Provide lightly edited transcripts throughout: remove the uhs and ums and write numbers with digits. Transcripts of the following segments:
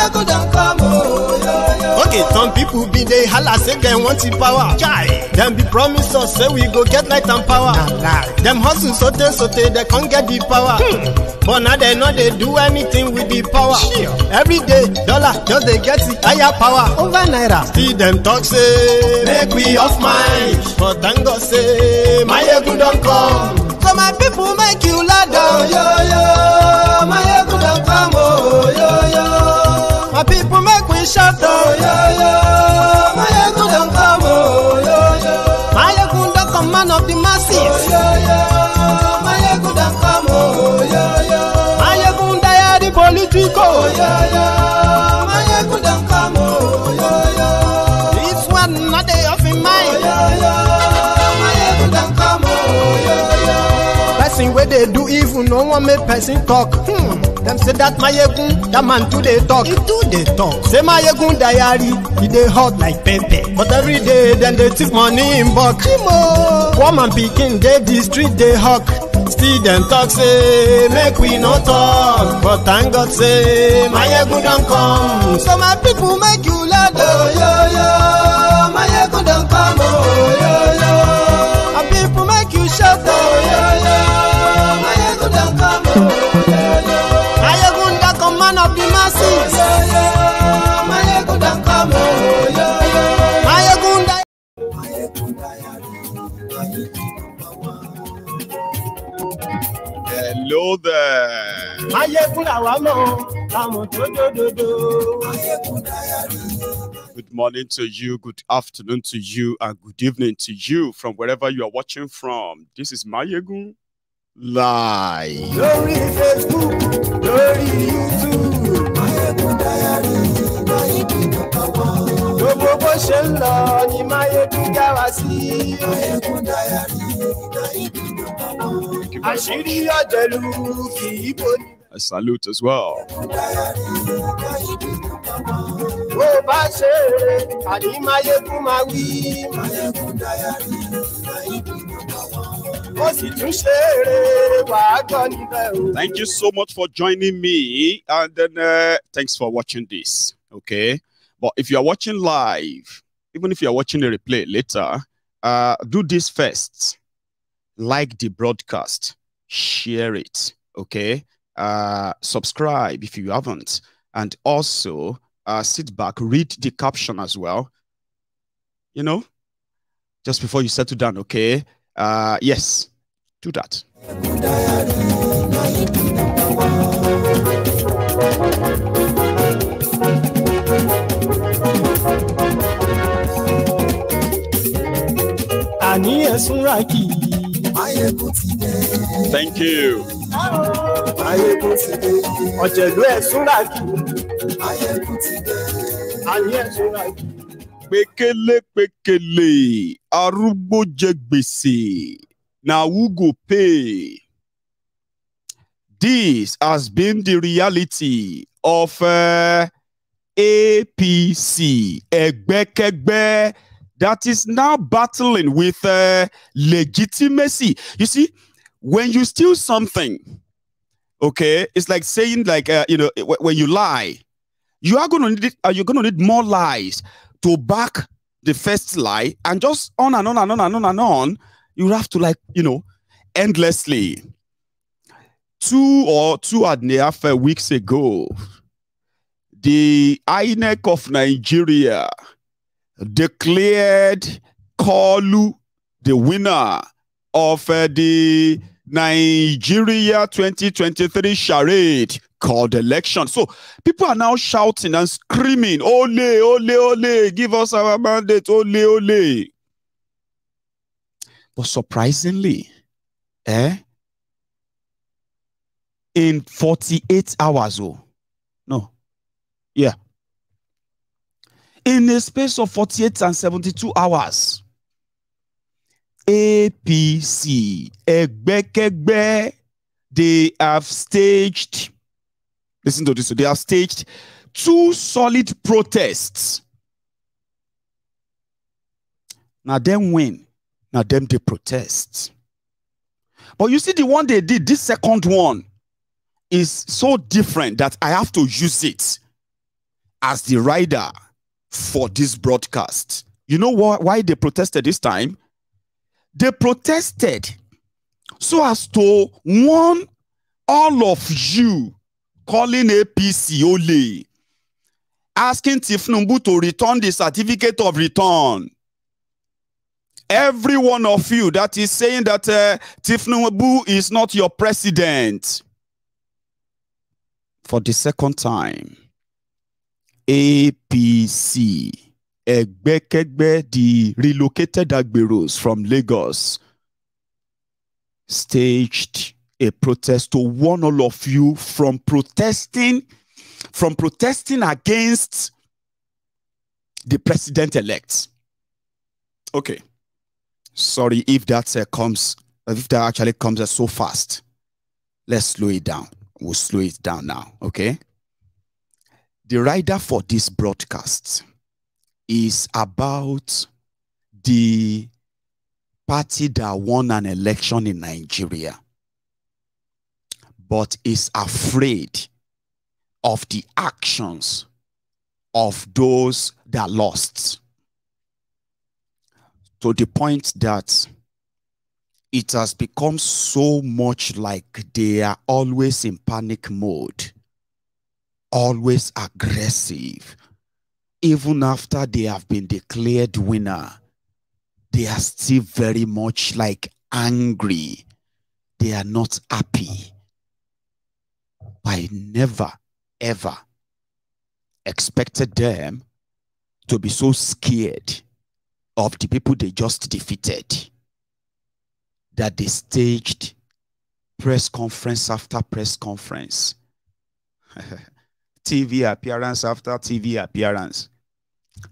Mayegun don't come, oh, yo, yo. Okay, some people be they holla say they want the power. Chai. Them be promise us say we go get light and power. Them hustle sote they can't get the power. But now they know they do anything with the power. Every day, dollar just they get the higher power. Over naira. See them talk say make we off mind. But thank God say Mayegun don't come. So my people make you ladder, oh, yo yo. Mayegun don't come, oh, yo yo. My people make we shout, oh, yo yo. Mayegun don't come, oh, yo yo. Mayegun don't come, man of the masses, oh, yo yo. Mayegun don't come, oh, yo yo. Mayegun diary political, oh, yo yo. Mayegun don't come, oh, yo yo. This one not they off in mind, oh, yo yo. Mayegun don't come, oh, yo yo. Person where they do evil, no one make person talk. Them say that Mayegun, that man too they talk. He too they talk. Say Mayegun diary, he they hot like pepper. But every day, then they take money in bulk. Poor man picking, they the street they hawk. Still them talk say, make we no talk. But thank God say, Mayegun don't come. So my people make you ladder, oh, yo yo. Mayegun don't come, oh, yo yo. My people make you shout, oh, yo yo. Mayegun don't come, oh, yo yo. Mayegun don't come, man of the masses, oh, yo yo. Mayegun don't come, oh, yo yo. Mayegun die. Hello there. Good morning to you, good afternoon to you, and good evening to you from wherever you are watching from. This is Mayegun Live. Glory Facebook, glory YouTube. Mayegun Diary, Mayegun number one. Gbogbo bó ṣe ń lọ ni Mayegun já wa sí. Mayegun Diary, Mayegun number one. Àṣírí ọ̀jẹ̀lú kì í bò ní. I salute as well. Bó bá ṣe eré, àní Mayegun máa wí. Mayegun Diary, Mayegun number one. Ó sì tún ṣe eré, wàá gbọ́ níbẹ̀ o. Thank you so much for joining me, and then thanks for watching this. Okay, but if you are watching live, even if you are watching a replay later, do this first. Like the broadcast, share it. Okay, subscribe if you haven't, and also sit back, read the caption as well. You know, just before you settle down. Okay, yes, do that. Thank you. Pekele, arúgbó jẹ gbèsè. Now who go pay? This has been the reality of APC, Ẹgbẹ́kẹ́gbẹ́, that is now battling with legitimacy. You see, when you steal something, okay, it's like saying, like, when you lie, you are going to need more lies to back the first lie, and just on and on and on and on and on. You have to, like, endlessly. 2.5 weeks ago, the INEC of Nigeria declared Kalu the winner of the Nigeria 2023 charade called election. So people are now shouting and screaming, "Ole, ole, ole, give us our mandate, ole, ole." But surprisingly, in 48 hours, in a space of 48 and 72 hours, APC, Ẹgbẹ́kẹ́gbẹ́, they have staged, listen to this, they have staged 2 solid protests. Now them win, now them they protest. But you see, the one they did, this second one, is so different that I have to use it. as the rider for this broadcast. You know why they protested this time? They protested so as to warn all of you calling APC Ole, asking Tinubu to return the certificate of return. Every one of you that is saying that Tinubu is not your president. For the second time, APC, Egbekegbe, the relocated Agberos from Lagos, staged a protest to warn all of you from protesting against the president-elect. Okay. Sorry if that actually comes so fast. Let's slow it down. We'll slow it down now, okay? The rider for this broadcast is about the party that won an election in Nigeria, but is afraid of the actions of those that lost. To the point that it has become so much like they are always in panic mode, always aggressive. Even after they have been declared winner, they are still very much like angry. They are not happy. I never, ever expected them to be so scared of the people they just defeated that they staged press conference after press conference, TV appearance after TV appearance,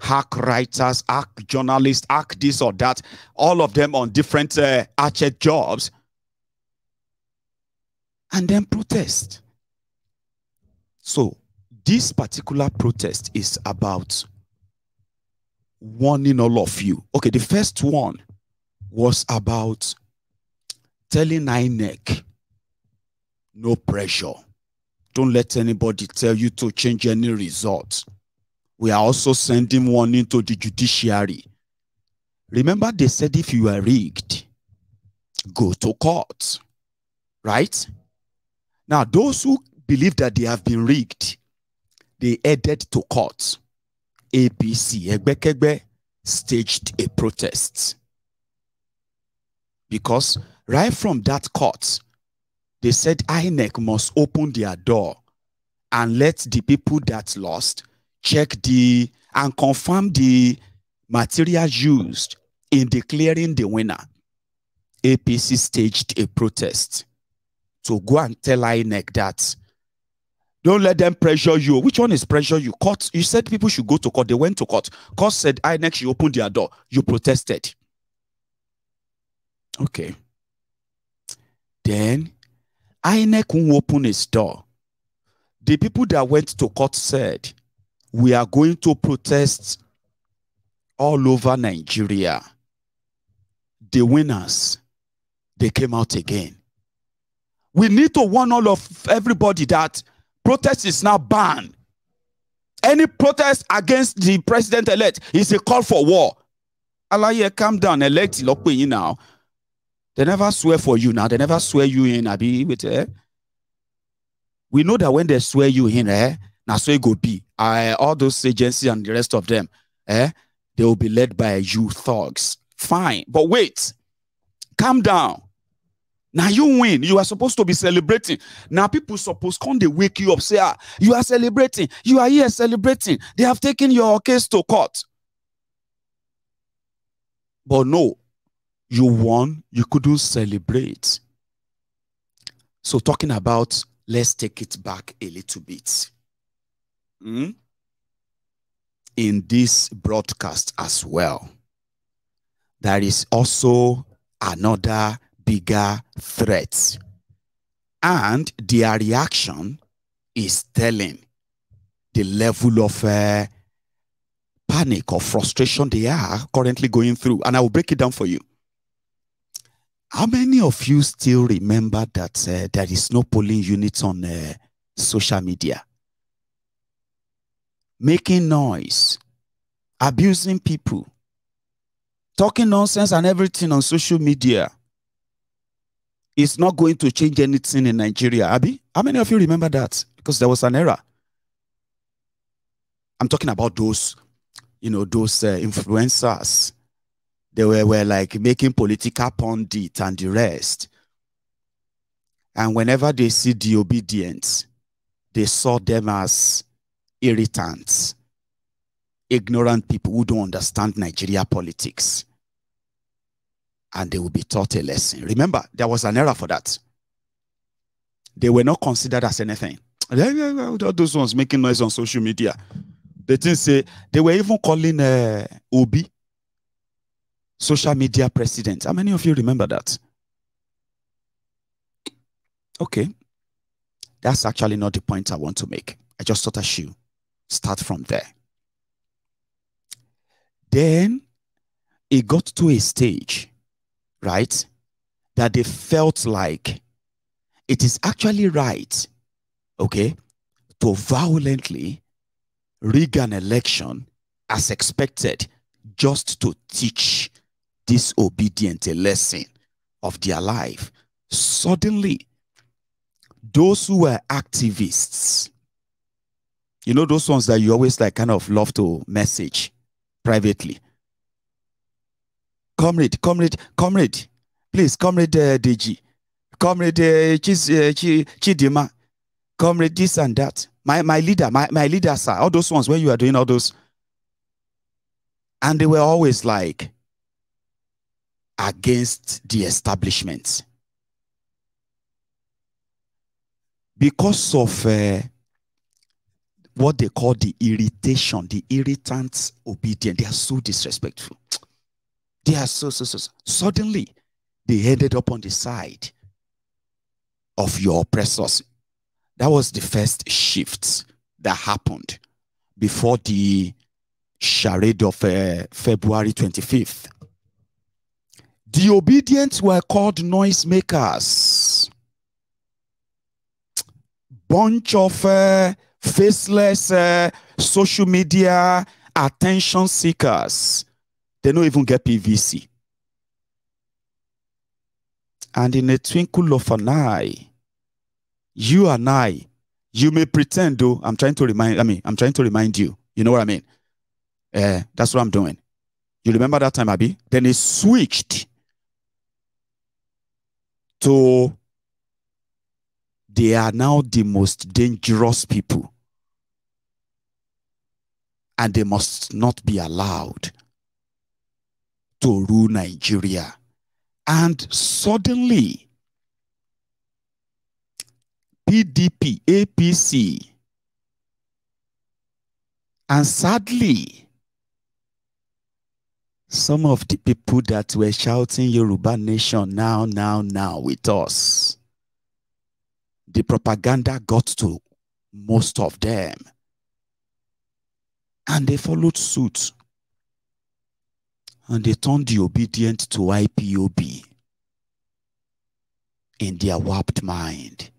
hack writers, hack journalists, hack this or that, all of them on different arched jobs, and then protest. So this particular protest is about warning all of you. Okay, the first one was about telling INEC, no pressure. Don't let anybody tell you to change any results. We are also sending warning to the judiciary. Remember, they said if you are rigged, go to court. Right? Now, those who believe that they have been rigged, they headed to court. APC, Egbekegbe, staged a protest. Because right from that court, they said INEC must open their door and let the people that lost check and confirm the materials used in declaring the winner. APC staged a protest to go and tell INEC that don't let them pressure you. Which one is pressure you? Court. You said people should go to court. They went to court. Court said INEC should open their door. You protested. Okay. Then INEC won't open its door. The people that went to court said, we are going to protest all over Nigeria. The winners, they came out again. We need to warn all of everybody that protest is now banned. Any protest against the president-elect is a call for war. Allah, calm down, elect you now. They never swear for you now. They never swear you in. We know that when they swear you in, now so it go be. All those agencies and the rest of them, they will be led by you thugs. Fine. But wait. Calm down. Now you win. You are supposed to be celebrating. Now people suppose come they wake you up, say, you are celebrating. You are here celebrating. They have taken your case to court. But no, you won. You couldn't celebrate. So talking about, let's take it back a little bit. In this broadcast as well, there is also another bigger threat, and their reaction is telling the level of panic or frustration they are currently going through, and I will break it down for you. How many of you still remember that there is no polling unit on social media? making noise, abusing people, talking nonsense and everything on social media. It's not going to change anything in Nigeria. Abi, how many of you remember that? Because there was an era. I'm talking about those, those influencers. They were like making political pundit and the rest. And whenever they see the obedience, they saw them as irritants, ignorant people who don't understand Nigeria politics. And they will be taught a lesson. Remember, there was an era for that. They were not considered as anything. Those ones making noise on social media. They didn't say, they were even calling Obi social media president. How many of you remember that? Okay. That's actually not the point I want to make. I just thought I should start from there. Then it got to a stage, right, that they felt like it is actually right, okay, to violently rig an election as expected just to teach disobedient a lesson of their life. Suddenly, those who were activists, those ones that you always like kind of love to message privately. Comrade, please, comrade Deji, comrade Chidima, comrade this and that. My leader, sir, all those ones where you are doing all those. And they were always like against the establishment. Because of what they call the irritation, the irritants obedient, they are so disrespectful. They are so. Suddenly, they ended up on the side of your oppressors. That was the first shift that happened before the charade of February 25th. The obedient were called noisemakers. Bunch of faceless social media attention seekers. They don't even get PVC. And in a twinkle of an eye, you and I, you may pretend though, I'm trying to remind you. You know what I mean? That's what I'm doing. You remember that time, Abi? Then it switched to they are now the most dangerous people. And they must not be allowed to rule Nigeria. And suddenly, PDP, APC, and sadly, some of the people that were shouting Yoruba nation now with us, the propaganda got to most of them. And they followed suit. And they turned the obedient to IPOB in their warped mind.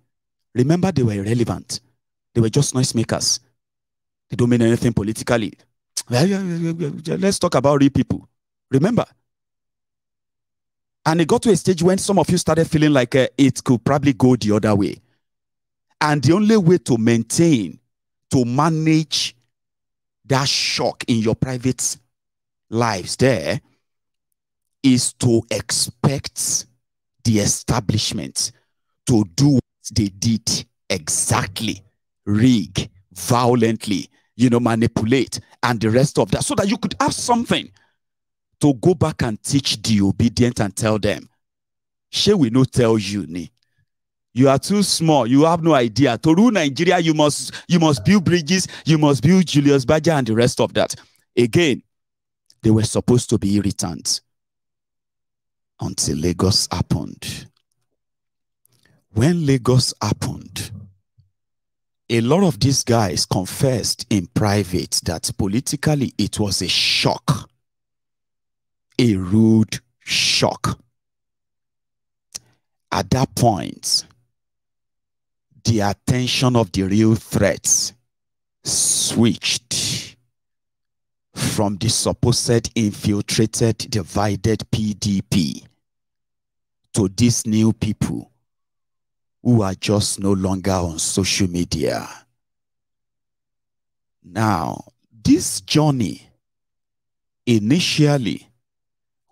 Remember, they were irrelevant. They were just noisemakers. They don't mean anything politically. Let's talk about real people. Remember? And it got to a stage when some of you started feeling like it could probably go the other way. And the only way to maintain, to manage that shock in your private lives there is to expect the establishment to do what they did exactly, rig, violently, manipulate, and the rest of that, so that you could have something to go back and teach the obedient and tell them, shall we not tell you, ni? You are too small. You have no idea. To rule Nigeria, you must build bridges. You must build Julius Baja and the rest of that. Again, they were supposed to be irritants until Lagos happened. When Lagos happened, a lot of these guys confessed in private that politically it was a shock, a rude shock. At that point, the attention of the real threats switched from the supposed infiltrated, divided PDP to these new people who are just no longer on social media. Now, this journey, initially,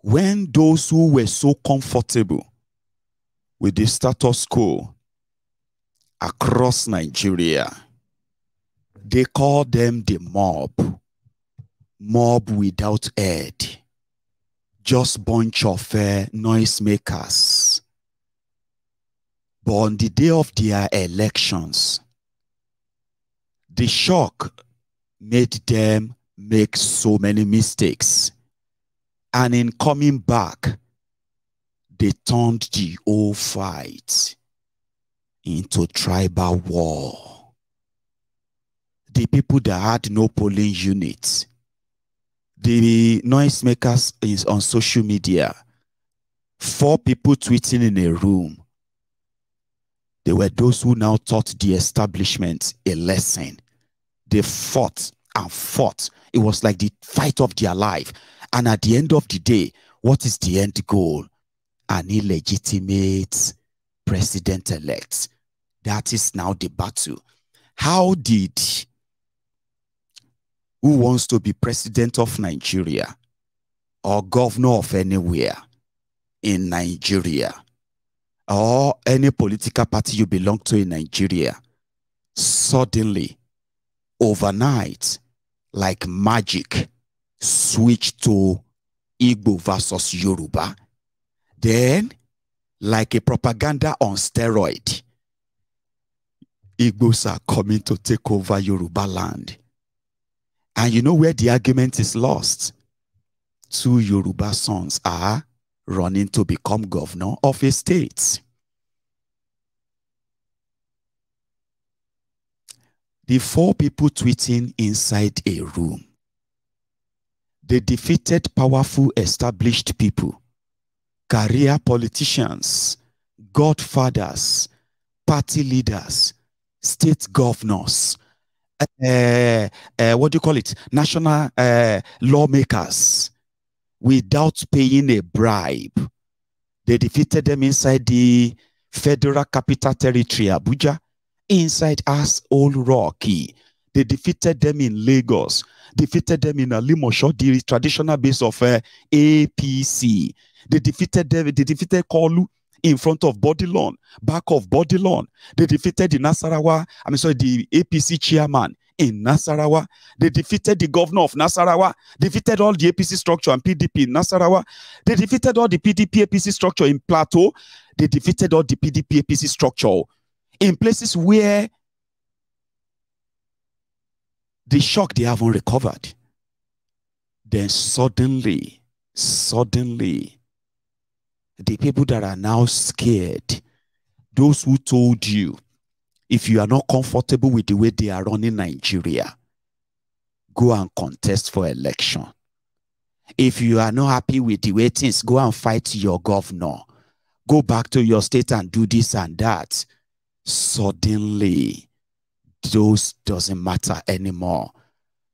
when those who were so comfortable with the status quo across Nigeria, they call them the mob without head, just bunch of noisemakers. But on the day of their elections, the shock made them make so many mistakes. And in coming back, they turned the whole fight into tribal war. The people that had no polling units, the noisemakers is on social media, 4 people tweeting in a room, they were those who now taught the establishment a lesson. They fought and fought. It was like the fight of their life. And at the end of the day, what is the end goal? An illegitimate president-elect. That is now the battle. How did who wants to be president of Nigeria or governor of anywhere in Nigeria or any political party you belong to in Nigeria suddenly, overnight, like magic, switch to Igbo versus Yoruba? Then, like a propaganda on steroid, Igbos are coming to take over Yoruba land. And you know where the argument is lost? 2 Yoruba sons are running to become governor of a state. The 4 people tweeting inside a room, they defeated powerful established people, career politicians, godfathers, party leaders, state governors, what do you call it? National lawmakers, without paying a bribe. They defeated them inside the Federal Capital Territory, Abuja, inside Old Rocky. They defeated them in Lagos, defeated them in Alimosho, the traditional base of APC. They defeated them, they defeated Kolu in front of Bodilon, back of Bodilon. They defeated the the APC chairman in Nasarawa. They defeated the governor of Nasarawa, defeated all the APC structure and PDP in Nasarawa. They defeated all the PDP APC structure in Plateau. They defeated all the PDP APC structure in places where the shock they haven't recovered. Then suddenly, the people that are now scared, those who told you, if you are not comfortable with the way they are running Nigeria, go and contest for election. If you are not happy with the way things, go and fight your governor. Go back to your state and do this and that. Suddenly, those doesn't matter anymore.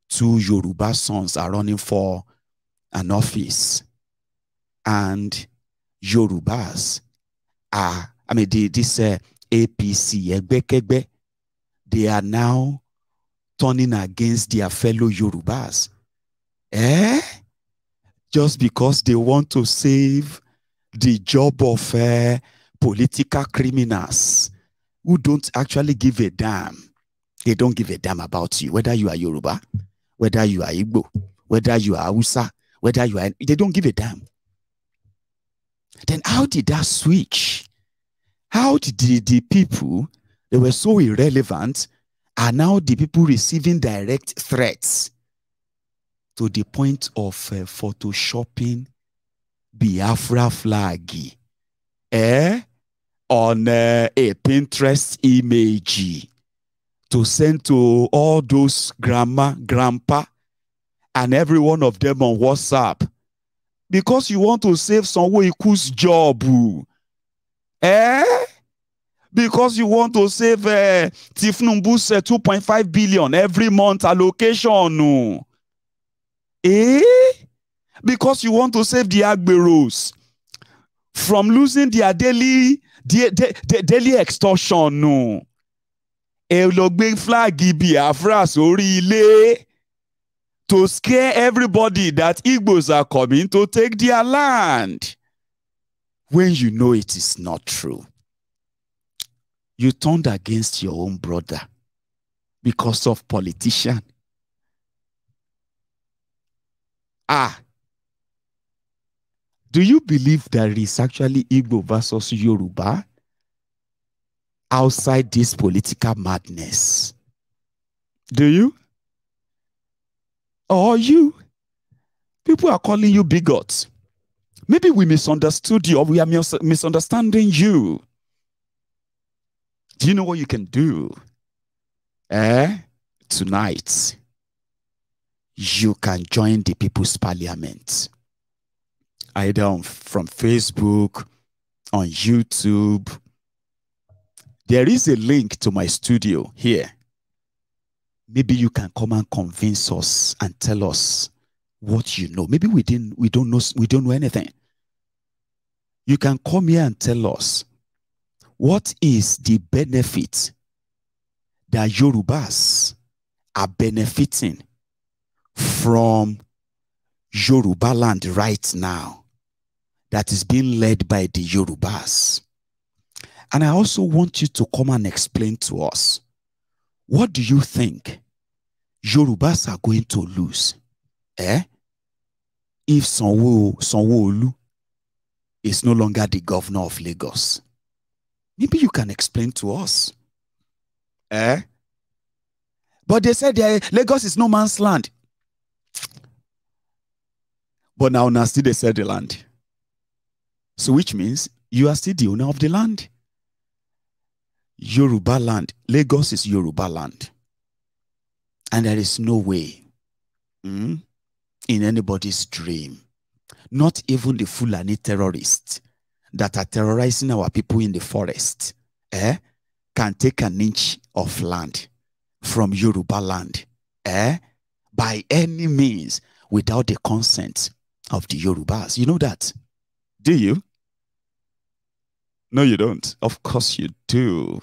2 Yoruba sons are running for an office. And Yorubas are, this APC, they are now turning against their fellow Yorubas. Just because they want to save the job of political criminals who don't actually give a damn. They don't give a damn about you, whether you are Yoruba, whether you are Igbo, whether you are Hausa, whether you are, they don't give a damn. Then how did that switch? How did the people, they were so irrelevant, are now the people receiving direct threats to the point of photoshopping Biafra flag on a Pinterest image to send to all those grandma, grandpa, and every one of them on WhatsApp? Because you want to save someone who's job. Because you want to save Tinubu's 2.5 billion every month allocation. No. Because you want to save the Agberos from losing their daily extortion. No. Elogbe flag Biafra sórí ilé to scare everybody that Igbos are coming to take their land. When you know it is not true, you turned against your own brother because of politician. Do you believe there is actually Igbo versus Yoruba outside this political madness? Do you? Or you? People are calling you bigots. Maybe we misunderstood you, or we are misunderstanding you. Do you know what you can do? Tonight, you can join the People's Parliament. Either from Facebook, on YouTube. There is a link to my studio here. Maybe you can come and convince us and tell us what you know. Maybe we don't know anything. You can come here and tell us what is the benefit that Yorubas are benefiting from Yoruba land right now that is being led by the Yorubas. And I also want you to come and explain to us, what do you think Yorubas are going to lose if Sanwo-Olu is no longer the governor of Lagos? Maybe you can explain to us. But they said Lagos is no man's land. But now still they sell the land. So which means you are still the owner of the land. Yoruba land. Lagos is Yoruba land. And there is no way in anybody's dream, not even the Fulani terrorists that are terrorizing our people in the forest, can take an inch of land from Yoruba land by any means without the consent of the Yorubas. You know that? Do you? No, you don't. Of course you do.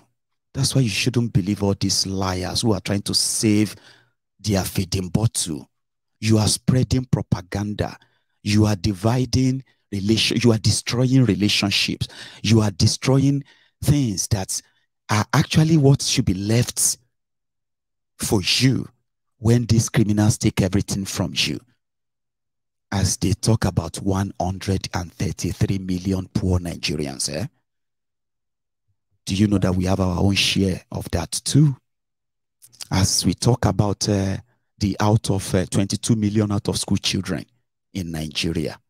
That's why you shouldn't believe all these liars who are trying to save their feeding bottle. You are spreading propaganda. You are dividing relations. You are destroying relationships. You are destroying things that are actually what should be left for you when these criminals take everything from you. As they talk about 133 million poor Nigerians, Do you know that we have our own share of that too? As we talk about the out of 22 million out of school children in Nigeria,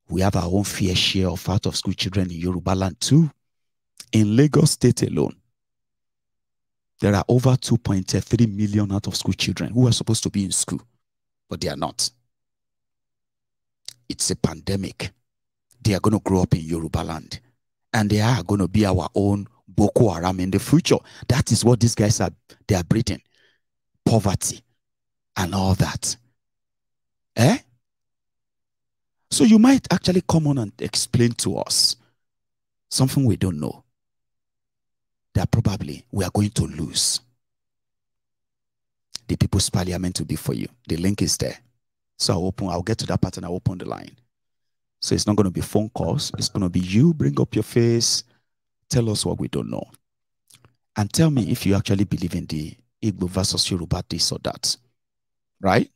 we have our own fair share of out of school children in Yoruba land too. In Lagos State alone, there are over 2.3 million out of school children who are supposed to be in school, but they are not. It's a pandemic. They are going to grow up in Yoruba land, and they are going to be our own Boko Haram in the future. That is what these guys are. They are breeding poverty and all that. So you might actually come on and explain to us something we don't know, that probably we are going to lose. The People's Parliament will be for you. The link is there. So I'll get to that part and I'll open the line. So it's not going to be phone calls. It's going to be you. Bring up your face. Tell us what we don't know. And tell me if you actually believe in the Igbo versus Yoruba, this or that. Right?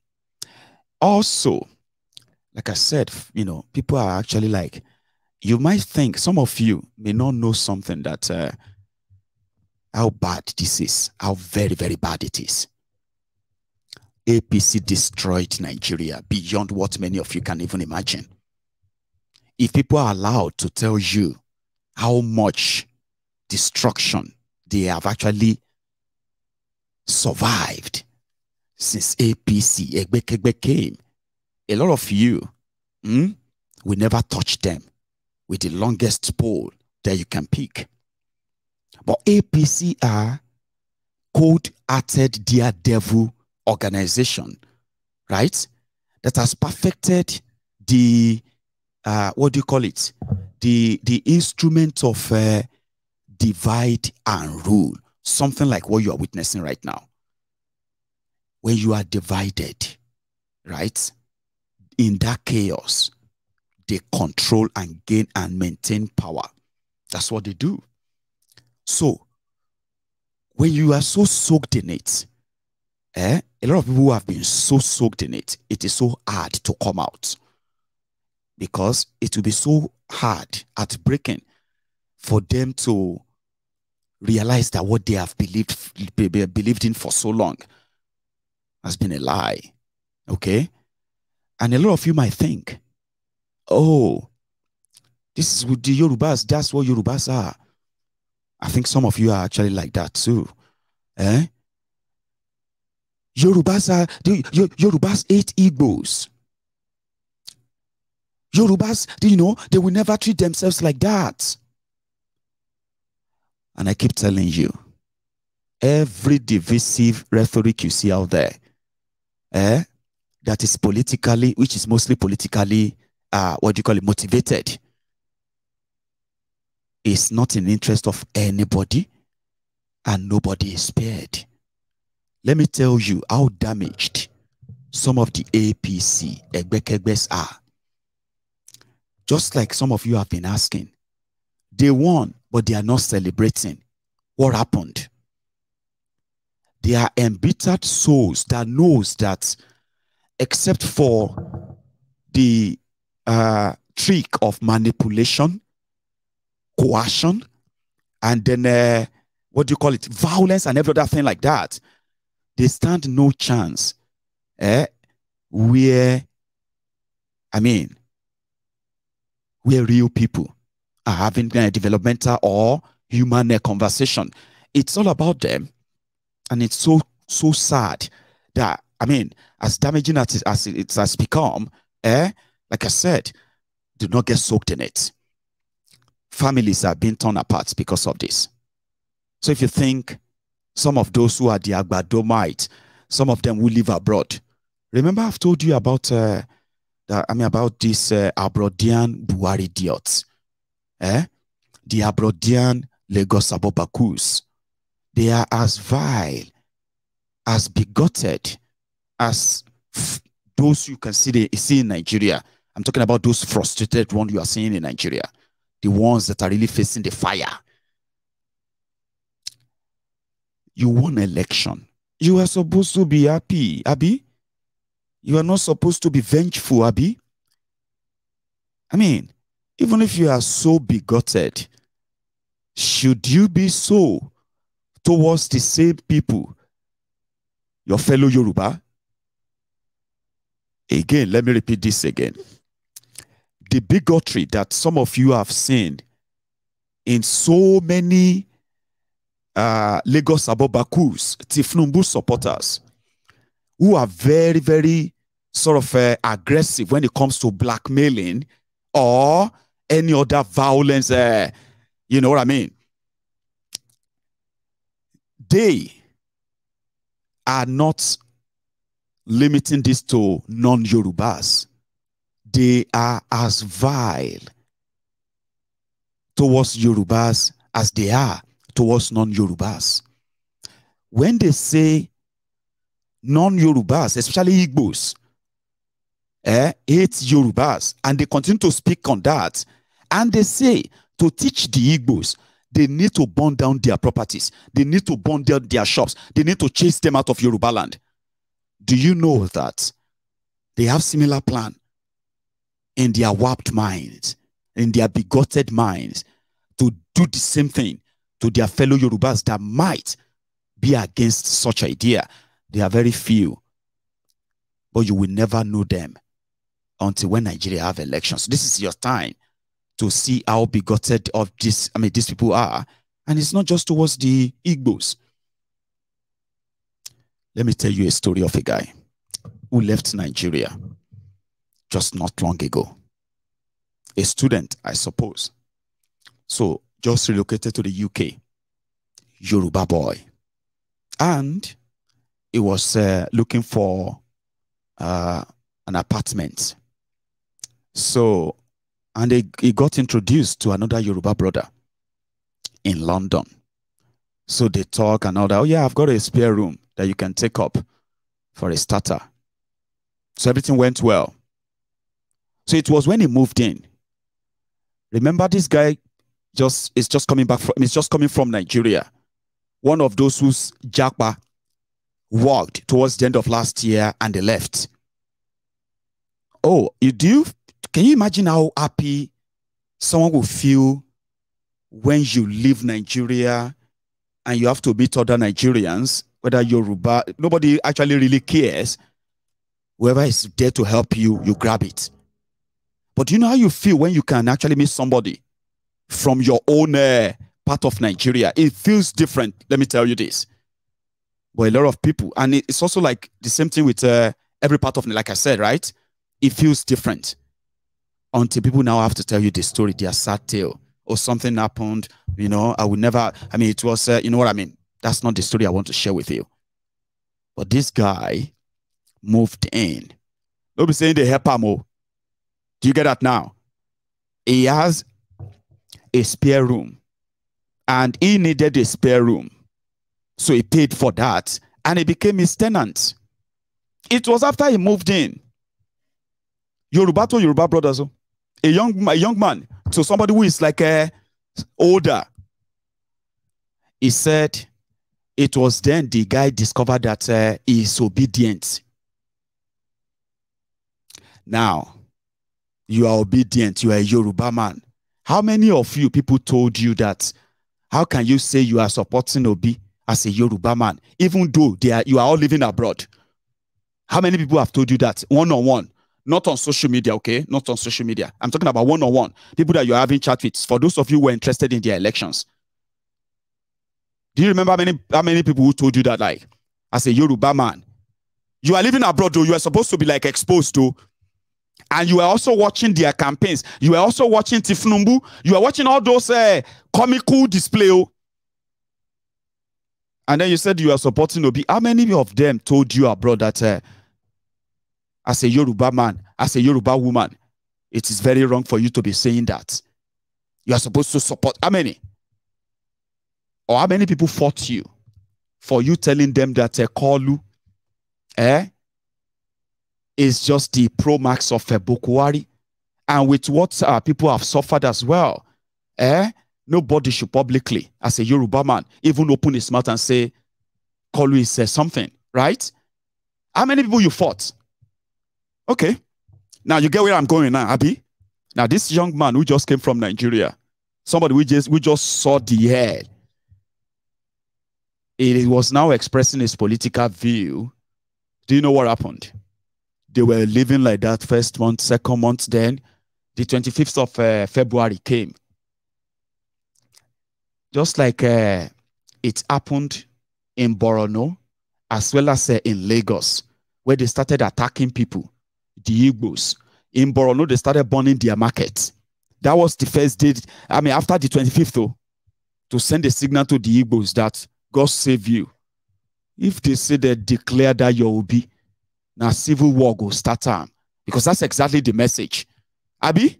Also, like I said, people are actually like, you might think, some of you may not know something that, how bad this is, how very, very bad it is. APC destroyed Nigeria beyond what many of you can even imagine. If people are allowed to tell you how much destruction they have survived since APC, Egbe came, a lot of you will never touch them with the longest pole that you can pick. But APC are cold-hearted daredevil organization, right? That has perfected the what do you call it? The instrument of divide and rule. Something like what you are witnessing right now. When you are divided, right? In that chaos, they control and gain and maintain power. That's what they do. So, when you are so soaked in it, a lot of people who have been so soaked in it, it is so hard to come out. Because it will be so hard at breaking for them to realize that what they have believed in for so long has been a lie. Okay? And a lot of you might think, oh, this is with the Yorubas, that's what Yorubas are. I think some of you are actually like that too. Yorubas hate Igbos. Yorubas, do you know, they will never treat themselves like that. And I keep telling you, every divisive rhetoric you see out there, that is politically, which is mostly politically, what do you call it, motivated, is not in the interest of anybody, and nobody is spared. Let me tell you how damaged some of the APC Egbekegbes are. Just like some of you have been asking, they won, but they are not celebrating. What happened? They are embittered souls that knows that except for the trick of manipulation, coercion, and then what do you call it, violence and every other thing like that, they stand no chance where real people are having a developmental or human conversation. It's all about them, and it's so sad that, as damaging as it has become, like I said, do not get soaked in it. Families are being torn apart because of this. So if you think some of those who are the Agbadomite, some of them who live abroad, remember I've told you about about this Abrodian Buhari idiots, the Abrodian Lagos Abobakus. They are as vile, as bigoted as those you can see in Nigeria. I'm talking about those frustrated ones you are seeing in Nigeria, the ones that are really facing the fire. You won election. You are supposed to be happy, Abi. You are not supposed to be vengeful, Abi. Even if you are so bigoted, should you be so towards the same people, your fellow Yoruba? Again, let me repeat this again. The bigotry that some of you have seen in so many Lagos Abobakus, Tinubu supporters, who are very, very sort of aggressive when it comes to blackmailing or any other violence, you know what I mean? They are not limiting this to non-Yorubas. They are as vile towards Yorubas as they are towards non-Yorubas. When they say non-Yorubas, especially Igbos, hate Yorubas, and they continue to speak on that, and they say to teach the Igbos, they need to burn down their properties, they need to burn down their shops, they need to chase them out of Yoruba land. Do you know that they have similar plan in their warped minds, in their bigoted minds, to do the same thing to their fellow Yorubas that might be against such idea? They are very few, but you will never know them until when Nigeria have elections. This is your time to see how bigoted of these people are. And it's not just towards the Igbos. Let me tell you a story of a guy who left Nigeria just not long ago. A student, I suppose. So just relocated to the UK. Yoruba boy. And he was looking for an apartment. So, and he got introduced to another Yoruba brother in London. So they talk and all that. Oh yeah, I've got a spare room that you can take up for a starter. So everything went well. So it was when he moved in. Remember, this guy is just coming from Nigeria. One of those whose japa worked towards the end of last year and they left. Oh, can you imagine how happy someone will feel when you leave Nigeria and you have to meet other Nigerians, whether Yoruba, nobody actually really cares. Whoever is there to help you, you grab it. But do you know how you feel when you can actually meet somebody from your own part of Nigeria? It feels different, let me tell you this. But a lot of people, and it's also like the same thing with every part of, like I said, right? It feels different until people now have to tell you the story, their sad tale, or something happened, you know, it was, you know what I mean? That's not the story I want to share with you. But this guy moved in. Don't be saying they help him. Do you get that now? He has a spare room and he needed a spare room. So he paid for that and he became his tenant. It was after he moved in. Yoruba to Yoruba brothers. A young man to somebody who is like older. He said it was then the guy discovered that he is obedient. Now, you are obedient. You are a Yoruba man. How many of you people told you that? How can you say you are supporting Obi as a Yoruba man, even though you are all living abroad? How many people have told you that one-on-one? Not on social media, okay? Not on social media. I'm talking about one-on-one. People that you're having chat with. For those of you who are interested in their elections. Do you remember how many people who told you that, like, as a Yoruba man, you are living abroad, though, you are supposed to be, like, exposed to, and you are also watching their campaigns. You are also watching Tinubu. You are watching all those comical display. And then you said you are supporting Obi. How many of them told you abroad that as a Yoruba man, as a Yoruba woman, it is very wrong for you to be saying that? You are supposed to support. How many? Or how many people fought you for you telling them that Kolu is just the pro max of Bokwari? And with what people have suffered as well, nobody should publicly, as a Yoruba man, even open his mouth and say Kolu is something, right? How many people you fought? Okay. Now you get where I'm going now, Abi. Now this young man who just came from Nigeria, somebody we just saw the head. He was now expressing his political view. Do you know what happened? They were living like that first month, second month, then the 25th of February came. Just like it happened in Borno, as well as in Lagos, where they started attacking people, the Igbos. In Borno, they started burning their markets. That was the first day, after the 25th, though, to send a signal to the Igbos that God save you. If they say they declare that you will be, now civil war go start time. Because that's exactly the message. Abi?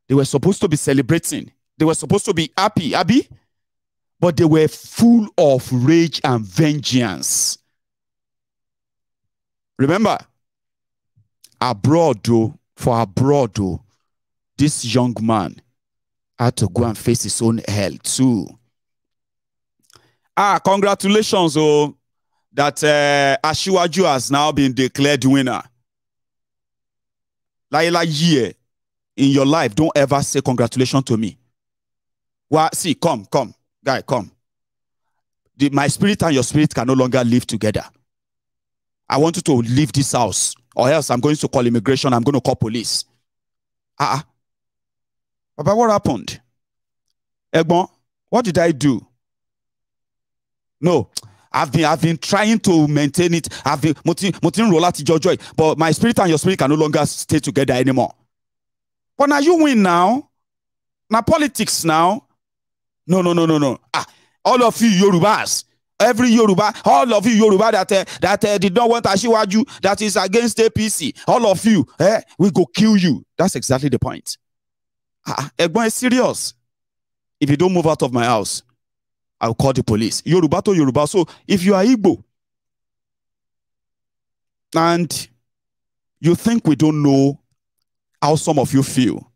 They were supposed to be celebrating. They were supposed to be happy, Abi? But they were full of rage and vengeance. Remember, abroad though, this young man had to go and face his own hell too. Congratulations, that Ashiwaju has now been declared winner. Like year in your life, don't ever say congratulations to me. Well, see, come, guy, come. My spirit and your spirit can no longer live together. I want you to leave this house, or else I'm going to call immigration. I'm going to call police. Papa, what happened? Egbon, what did I do? No, I've been trying to maintain it. I've been but my spirit and your spirit can no longer stay together anymore. But now you win now. Now politics now. No. All of you Yorubas, every Yoruba, all of you Yoruba that did not want Ashiwaju, that is against APC, all of you, we go kill you. That's exactly the point. Egbo is serious. If you don't move out of my house, I'll call the police. Yoruba to Yoruba. So if you are Igbo and you think we don't know how some of you feel,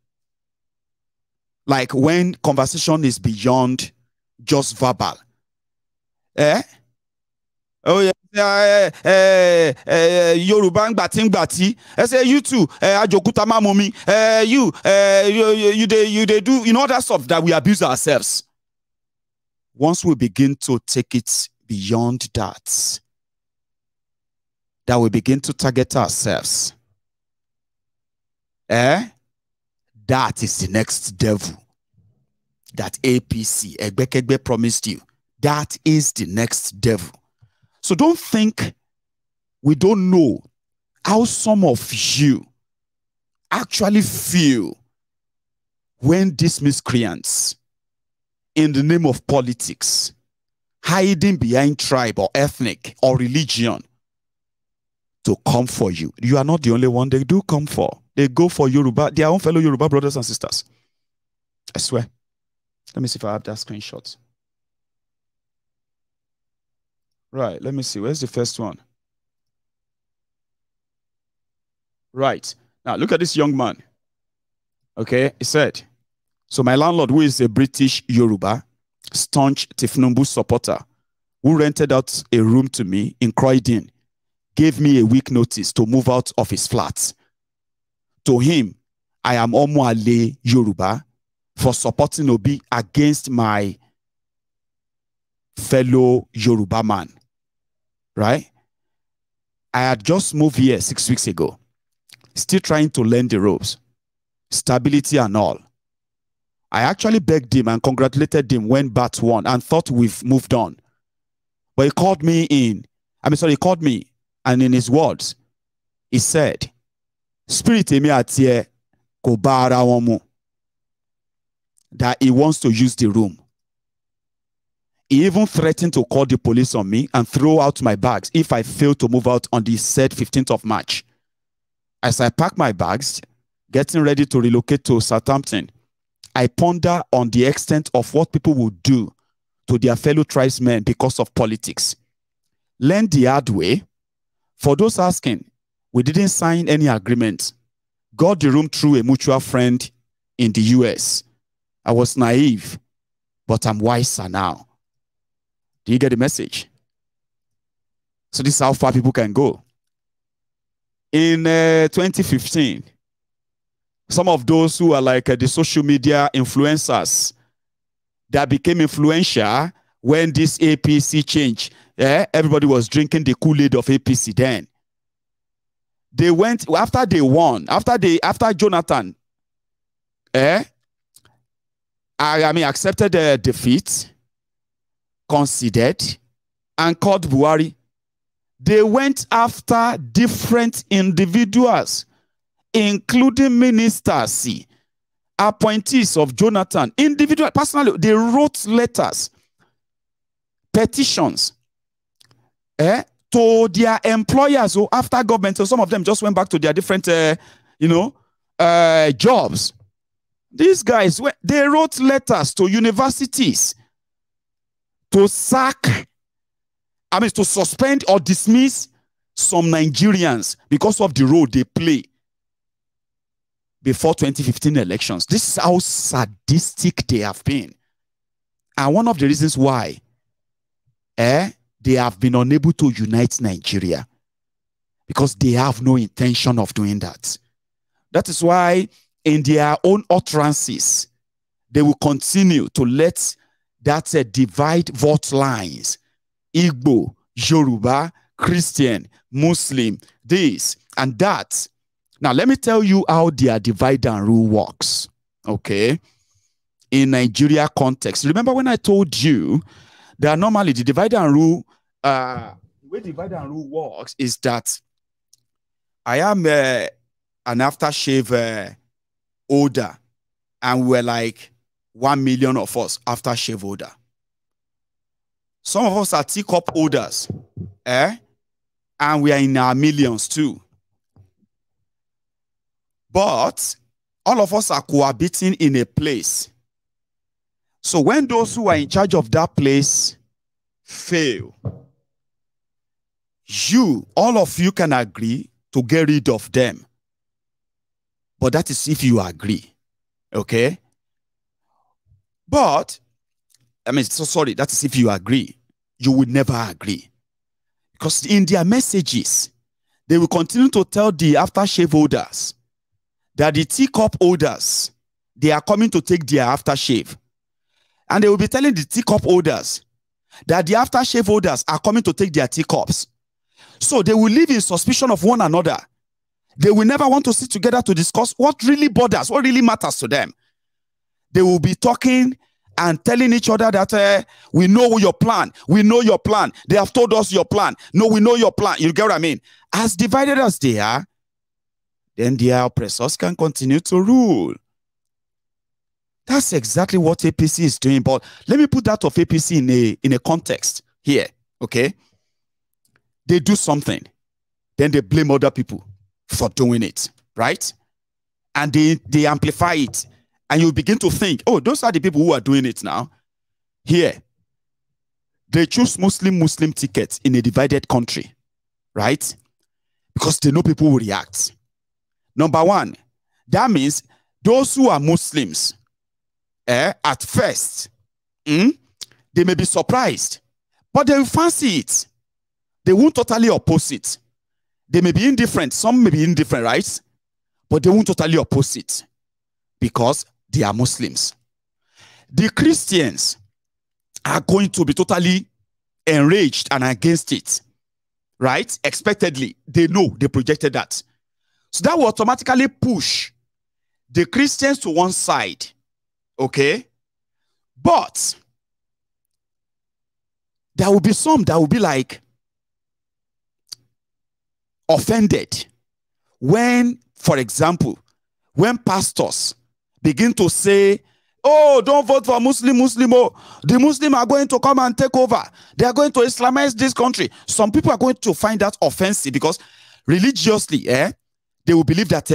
like when conversation is beyond just verbal. Oh yeah, Yoruba ngbati. I say you too. Ajokuta mamomi. You they do, you know, that stuff that we abuse ourselves. Once we begin to take it beyond that, we begin to target ourselves. That is the next devil that APC, Egbekegbe, promised you. That is the next devil. So don't think we don't know how some of you actually feel when these miscreants, in the name of politics, hiding behind tribe or ethnic or religion, to come for you. You are not the only one they do come for. They go for Yoruba, their own fellow Yoruba brothers and sisters. I swear. Let me see if I have that screenshot. Right, let me see. Where's the first one? Right. Now, look at this young man. Okay, he said, so my landlord, who is a British Yoruba, staunch Tinubu supporter, who rented out a room to me in Croydon, gave me a week notice to move out of his flat. To him, I am Omoale Yoruba for supporting Obi against my fellow Yoruba man. Right? I had just moved here 6 weeks ago, still trying to learn the ropes, stability and all. I actually begged him and congratulated him when Bat won and thought we've moved on. But he called me he called me, and in his words, he said, Spirit emi atie ko ba ara won mu, that he wants to use the room. He even threatened to call the police on me and throw out my bags if I fail to move out on the said 15th of March. As I pack my bags, getting ready to relocate to Southampton, I ponder on the extent of what people would do to their fellow tribesmen because of politics. Learn the hard way. For those asking, we didn't sign any agreement. Got the room through a mutual friend in the US. I was naive, but I'm wiser now. Do you get the message? So this is how far people can go. In 2015, some of those who are like the social media influencers that became influential when this APC changed, everybody was drinking the Kool-Aid of APC then. They went, after they won, after Jonathan, accepted the defeat, considered, and called Buhari. They went after different individuals, including ministers, appointees of Jonathan, individual, personally. They wrote letters, petitions, to their employers. So after government, so some of them just went back to their different, jobs. These guys, they wrote letters to universities to to suspend or dismiss some Nigerians because of the role they play before 2015 elections. This is how sadistic they have been. And one of the reasons why they have been unable to unite Nigeria, because they have no intention of doing that. That is why in their own utterances, they will continue to let that divide vote lines. Igbo, Yoruba, Christian, Muslim, this and that. Now, let me tell you how their divide and rule works. Okay? In Nigeria context. Remember when I told you that normally the divide and rule, the way divide and rule works is that I am an aftershave holder, and we're like 1 million of us aftershave holder. Some of us are teacup holders, and we are in our millions too. But all of us are cohabiting in a place. So when those who are in charge of that place fail, all of you can agree to get rid of them. But that is if you agree. Okay? But, that is if you agree. You would never agree. Because in their messages, they will continue to tell the aftershave holders that the teacup holders, they are coming to take their aftershave. And they will be telling the teacup holders that the aftershave holders are coming to take their teacups. So they will live in suspicion of one another. They will never want to sit together to discuss what really bothers, what really matters to them. They will be talking and telling each other that we know your plan. We know your plan. They have told us your plan. No, we know your plan. You get what I mean? As divided as they are, then their oppressors can continue to rule. That's exactly what APC is doing. But let me put that of APC in a context here, okay? They do something, then they blame other people for doing it, right? And they amplify it. And you begin to think, oh, those are the people who are doing it now. Here, they choose Muslim tickets in a divided country, right? Because they know people will react. Number one, that means those who are Muslims, at first, they may be surprised, but they will fancy it. They won't totally oppose it. They may be indifferent. Some may be indifferent, right? But they won't totally oppose it because they are Muslims. The Christians are going to be totally enraged and against it, right? Expectedly, they know, they projected that. So that will automatically push the Christians to one side, okay? But there will be some that will be like offended when, for example, when pastors begin to say, oh, don't vote for Muslim, oh, the Muslims are going to come and take over. They are going to Islamize this country. Some people are going to find that offensive because religiously, they will believe that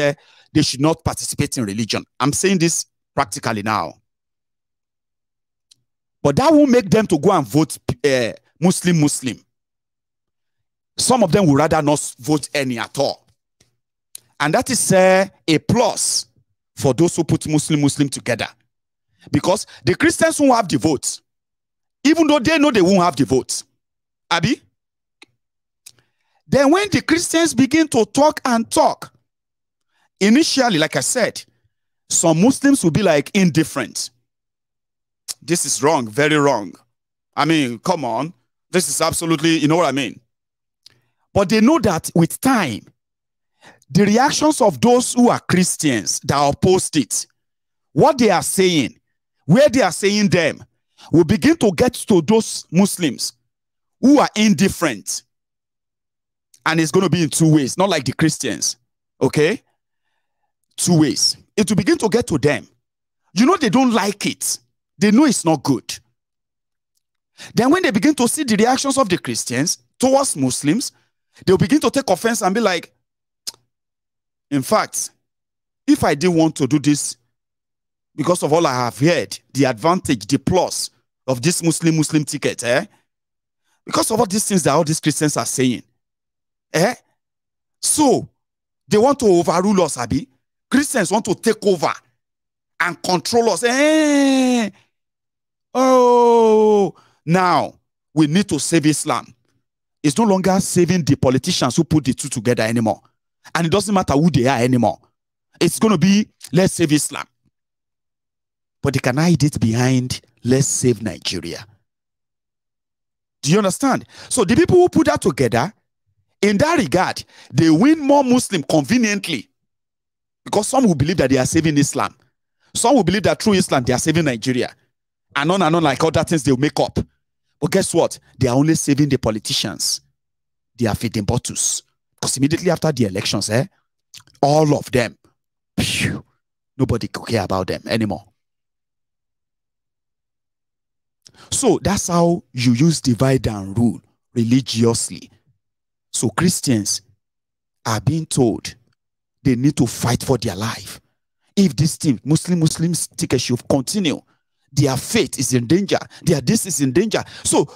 they should not participate in religion. I'm saying this practically now. But that won't make them to go and vote Muslim. Some of them would rather not vote any at all. And that is a plus for those who put Muslim together. Because the Christians won't have the votes, even though they know they won't have the votes. Abi? Then when the Christians begin to talk and talk, initially, like I said, some Muslims will be like indifferent. This is wrong, very wrong. I mean, come on. This is absolutely, you know what I mean? But they know that with time, the reactions of those who are Christians that opposed it, what they are saying, where they are saying them, will begin to get to those Muslims who are indifferent. And it's going to be in two ways, not like the Christians, okay? Two ways. It will begin to get to them. You know they don't like it. They know it's not good. Then when they begin to see the reactions of the Christians towards Muslims, they'll begin to take offense and be like, in fact, if I didn't want to do this because of all I have heard, the advantage, the plus of this Muslim ticket, because of all these things that all these Christians are saying, so they want to overrule us, Abi. Christians want to take over and control us. Oh, now we need to save Islam. It's no longer saving the politicians who put the two together anymore. And it doesn't matter who they are anymore. It's going to be, let's save Islam. But they can hide it behind, let's save Nigeria. Do you understand? So the people who put that together, in that regard, they win more Muslim conveniently. Because some will believe that they are saving Islam. Some will believe that through Islam, they are saving Nigeria. And on, like other things they'll make up. But guess what? They are only saving the politicians. They are feeding bottles. Because immediately after the elections, all of them, nobody could care about them anymore. So that's how you use divide and rule religiously. So Christians are being told they need to fight for their life. If this thing, Muslims take a should continue, their faith is in danger, their this is in danger. So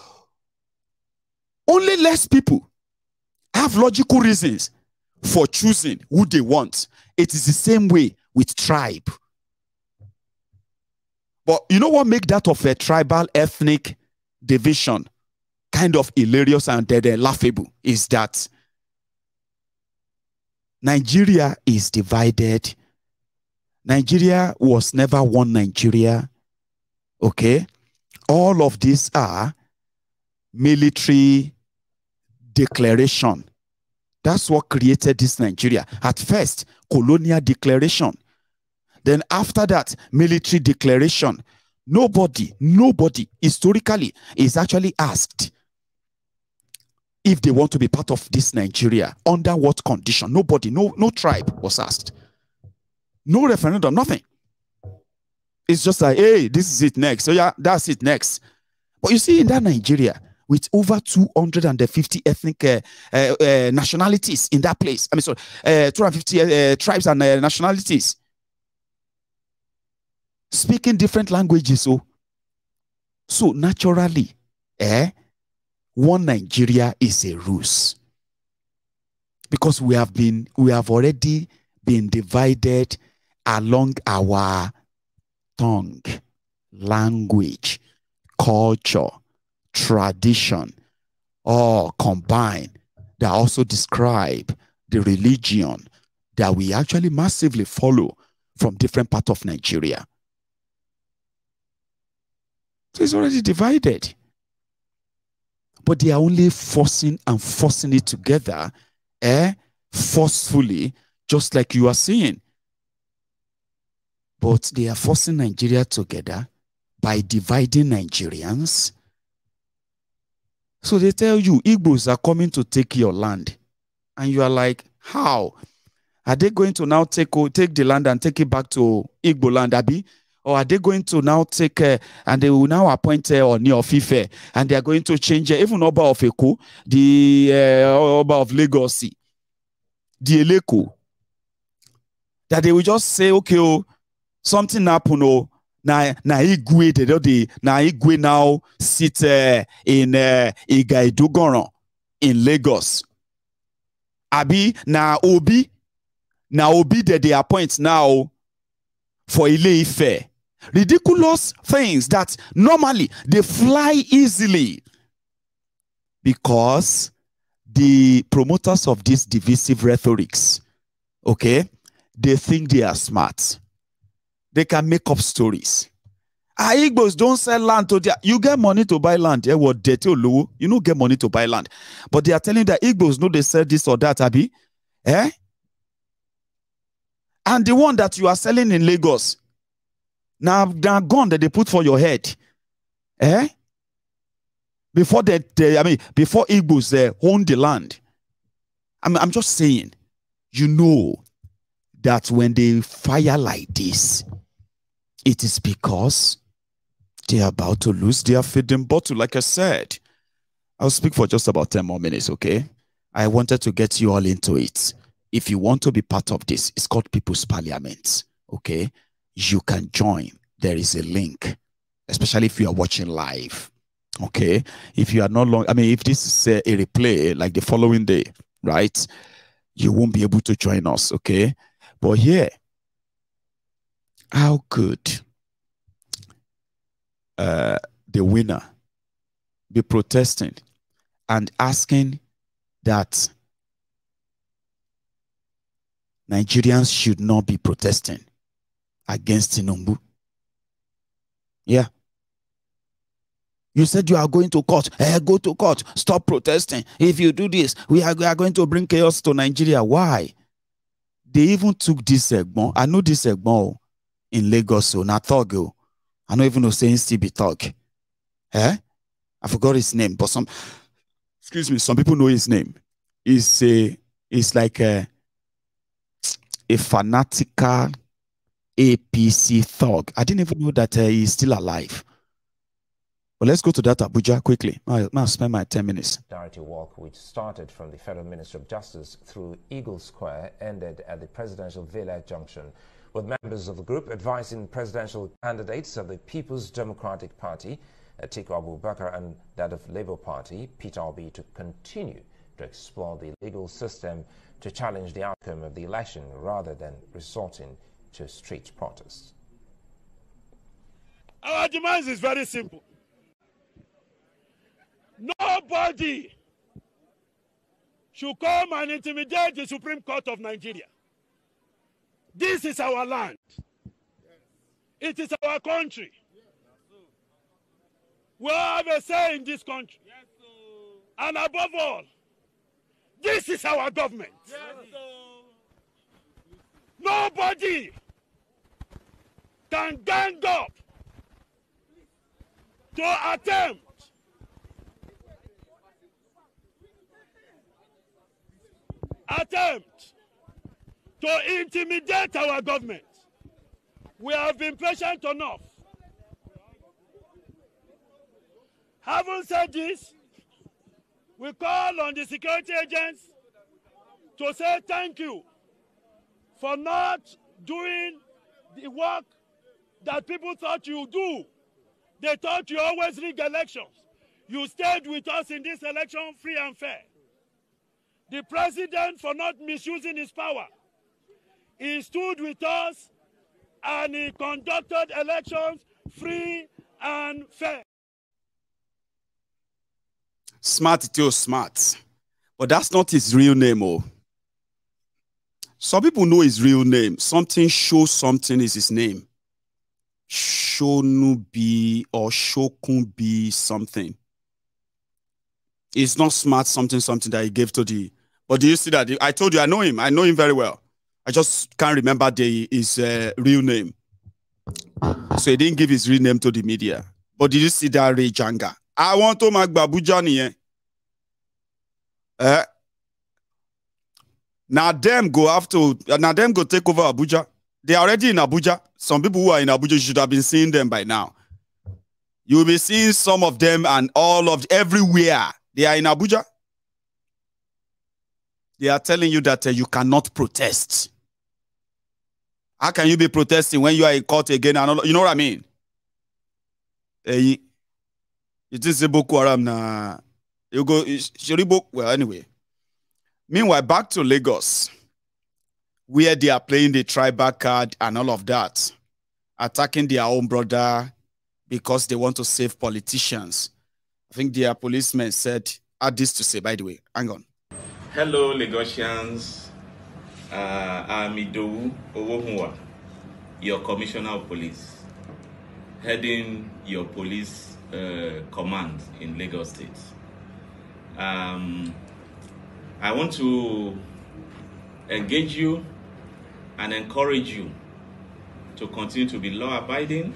only less people have logical reasons for choosing who they want. It is the same way with tribe. But you know what makes that of a tribal ethnic division kind of hilarious and laughable is that Nigeria is divided. Nigeria was never one Nigeria. Okay? All of these are military declaration. That's what created this Nigeria. At first, colonial declaration. Then after that, military declaration. Nobody historically is actually asked if they want to be part of this Nigeria. Under what condition? Nobody, no tribe was asked. No referendum, nothing. It's just like, hey, this is it next. So yeah, that's it next. But you see, in that Nigeria, with over 250 ethnic nationalities in that place. 250 tribes and nationalities. Speaking different languages. So naturally, one Nigeria is a ruse. Because we have already been divided along our tongue, language, culture, tradition, all combined, that also describe the religion that we actually massively follow from different parts of Nigeria. So it's already divided. But they are only forcing it together, forcefully, just like you are saying. But they are forcing Nigeria together by dividing Nigerians. So they tell you, Igbos are coming to take your land. And you are like, how? Are they going to now take the land and take it back to Igbo land, Abi? Or are they going to now take, and they will now appoint Oni of Ife, and they are going to change, even Oba of Eko, the Oba of Lagos, the Eleko, that they will just say, okay, something happen, na Igwe now sit in Igaidugoran in Lagos. Abi na Obi that they appoint now for Ile-Ife. Ridiculous things that normally they fly easily because the promoters of these divisive rhetorics, okay, they think they are smart. They can make up stories. Igbos don't sell land to their, you get money to buy land. You don't get money to buy land. But they are telling that Igbos know they sell this or that, Abi. And the one that you are selling in Lagos, now gone that they put for your head. Before before Igbos own the land. I'm just saying, you know that when they fire like this, it is because they are about to lose their feeding bottle. Like I said, I'll speak for just about 10 more minutes, okay? I wanted to get you all into it. If you want to be part of this, it's called People's Parliament, okay? You can join. There is a link, especially if you are watching live, okay? If you are not long, if this is a replay like the following day, right? You won't be able to join us, okay? But here, how could the winner be protesting and asking that Nigerians should not be protesting against Tinubu? Yeah. You said you are going to court. Go to court. Stop protesting. If you do this, we are going to bring chaos to Nigeria. Why? They even took this Egbon. I know this Egbon in Lagos, so not Thug. I don't even know saying still be Thug. I forgot his name, but some people know his name. It's like a fanatical APC thug. I didn't even know that he's still alive. But let's go to that Abuja quickly. I'll spend my 10 minutes. Charity walk, which started from the Federal Ministry of Justice through Eagle Square, ended at the Presidential Villa Junction, with members of the group advising presidential candidates of the People's Democratic Party, Atiku Abubakar, and that of Labour Party, Peter Obi, to continue to explore the legal system to challenge the outcome of the election rather than resorting to street protests. Our demand is very simple. Nobody should come and intimidate the Supreme Court of Nigeria. This is our land. It is our country. We have a say in this country. And above all, this is our government. Nobody can gang up to attempt to intimidate our government. We have been patient enough. Having said this, we call on the security agents to say thank you for not doing the work that people thought you do. They thought you always rig elections. You stayed with us in this election free and fair. The president, for not misusing his power, he stood with us and he conducted elections free and fair. Smart, still smart. But that's not his real name, oh. Some people know his real name. Something shows something is his name. Shonubi or Shokunbi something. It's not smart something that he gave to the... But do you see that? I told you, I know him. I know him very well. I just can't remember his real name. So he didn't give his real name to the media. But did you see that Ray Janga? I want to make Abuja niye. Now them go take over Abuja. They are already in Abuja. Some people who are in Abuja should have been seeing them by now. You will be seeing some of them and everywhere. They are in Abuja. They are telling you that you cannot protest. How can you be protesting when you are in court again? And all, you know what I mean? It is a Boko Haram na. You go, well, anyway. Meanwhile, back to Lagos, where they are playing the tribal card and all of that, attacking their own brother because they want to save politicians. I think their policemen had this to say, by the way. Hang on. Hello, Lagosians. I'm Idowu Owohunwa, your Commissioner of Police, heading your police command in Lagos State. I want to engage you and encourage you to continue to be law-abiding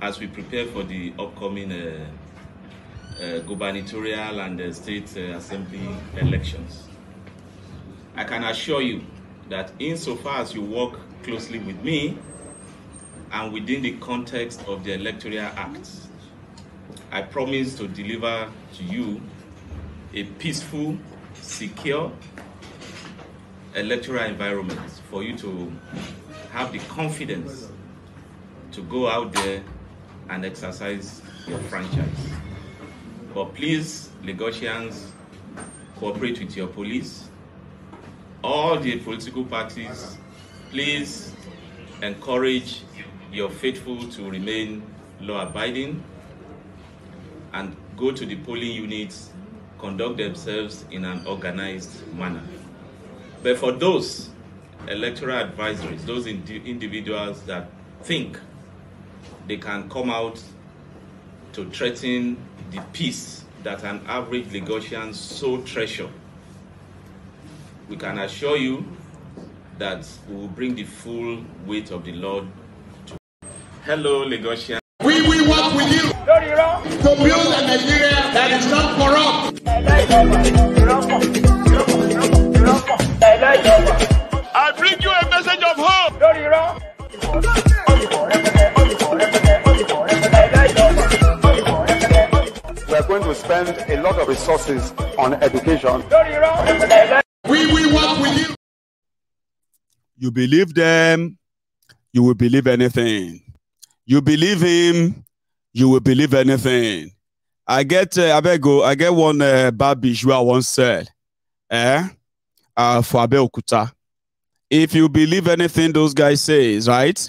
as we prepare for the upcoming gubernatorial and state assembly elections. I can assure you that insofar as you work closely with me and within the context of the Electoral Act, I promise to deliver to you a peaceful, secure electoral environment for you to have the confidence to go out there and exercise your franchise. But please, Lagosians, cooperate with your police. All the political parties, please encourage your faithful to remain law-abiding and go to the polling units, conduct themselves in an organized manner. But for those electoral advisories, those individuals that think they can come out to threaten the peace that an average Lagosian so treasure, we can assure you that we will bring the full weight of the Lord to. Hello, Lagosian. We will work with you to build a Nigeria that is not corrupt. I bring you a message of hope. spend a lot of resources on education. We will work with you. You believe them, you will believe anything. You believe him, you will believe anything. I get one babish who I once said, for Abeokuta. If you believe anything those guys say, right?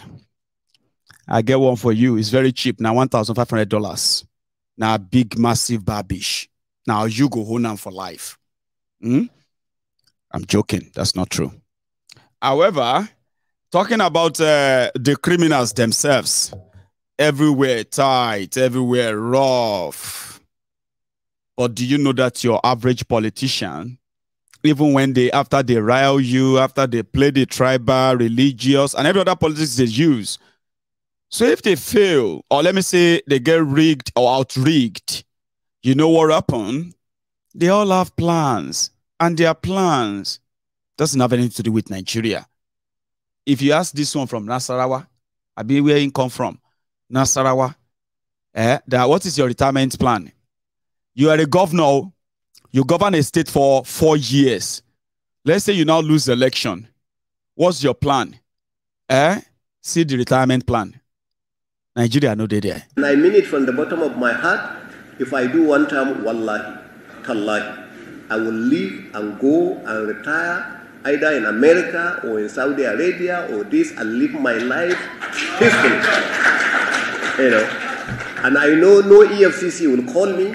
I get one for you. It's very cheap. Now $1,500. Now big, massive babish. Now you go home for life. I'm joking. That's not true. However, talking about the criminals themselves, everywhere tight, everywhere rough. But do you know that your average politician, even when after they rile you, after they play the tribal, religious, and every other politics they use, so if they fail, or let me say they get rigged or out-rigged, you know what happened? They all have plans, and their plans doesn't have anything to do with Nigeria. If you ask this one from Nasarawa, I mean, where he come from? Nasarawa. What is your retirement plan? You are a governor. You govern a state for 4 years. Let's say you now lose the election. What's your plan? See the retirement plan. Nigeria, no, they there. And I mean it from the bottom of my heart. If I do one term, wallahi, tallahi, I will leave and go and retire either in America or in Saudi Arabia or this and live my life peacefully. You know, and I know no EFCC will call me,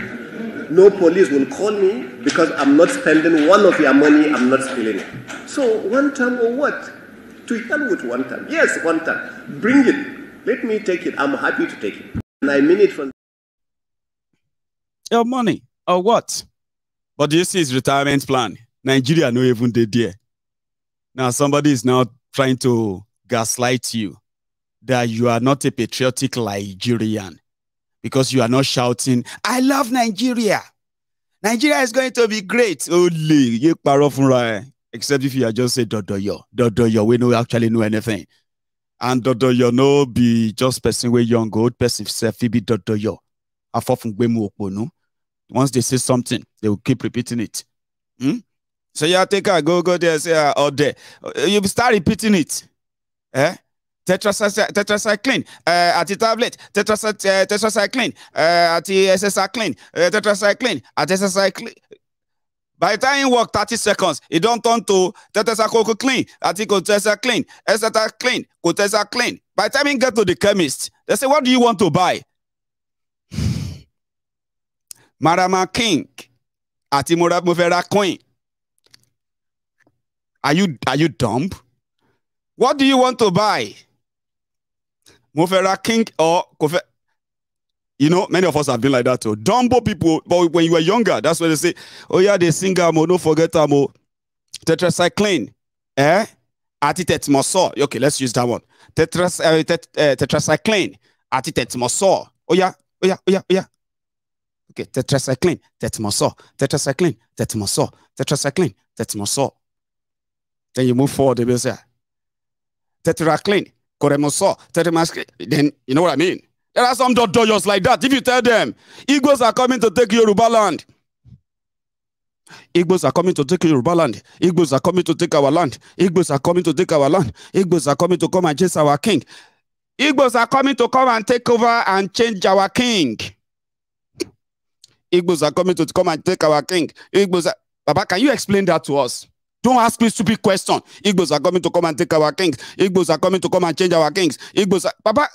no police will call me because I'm not spending one of your money, I'm not stealing it. So one term or what? To hell with one term. Yes, one term. Bring it. Let me take it. I'm happy to take it. And I mean it from your money or what? But do you see his retirement plan? Nigeria no even did there. Now somebody is now trying to gaslight you that you are not a patriotic Nigerian because you are not shouting, I love Nigeria. Nigeria is going to be great. Only except if you are just say Dodoyo. Dodoyo, we don't actually know anything. And Dodoyo no be just person where young old person self be Dodoyo. Once they say something, they will keep repeating it. So you take a go there, say all day. You start repeating it. Tetracycline, anti-tablet, tetracycline, anti-SScycline, tetracycline, anti-SScycline. By the time you work 30 seconds, it don't turn to tetracycline, anti-tetracycline, SScycline, tetracycline. By the time you get to the chemist, they say, what do you want to buy? Marama King, Atimura Muvera Queen. Are you dumb? What do you want to buy? Mufera King or Kofe? You know, many of us have been like that too. Dumbo people, but when you were younger, that's what they say. Oh yeah, they sing amo, no forget amo. Tetracycline, Atitetmoso. Okay, let's use that one. Tetracycline, Atitetmoso. Oh yeah. Okay, tetracycline, tetmoso, tetracycline, tetmoso, tetracycline, tetmoso. Then you move forward, they will say tetracline, coremoso, tetramascline. Then you know what I mean? There are some dodoyos like that. If you tell them, Igbos are coming to take Yoruba land. Igbos are coming to take Yoruba land. Igbos are coming to take our land. Igbos are coming to take our land. Igbos are coming to come and chase our king. Igbos are coming to come and take over and change our king. Igbos are coming to come and take our king. Igbos are... Baba, can you explain that to us? Don't ask me stupid question. Igbos are coming to come and take our kings. Igbos are coming to come and change our kings. Igbos are... Baba,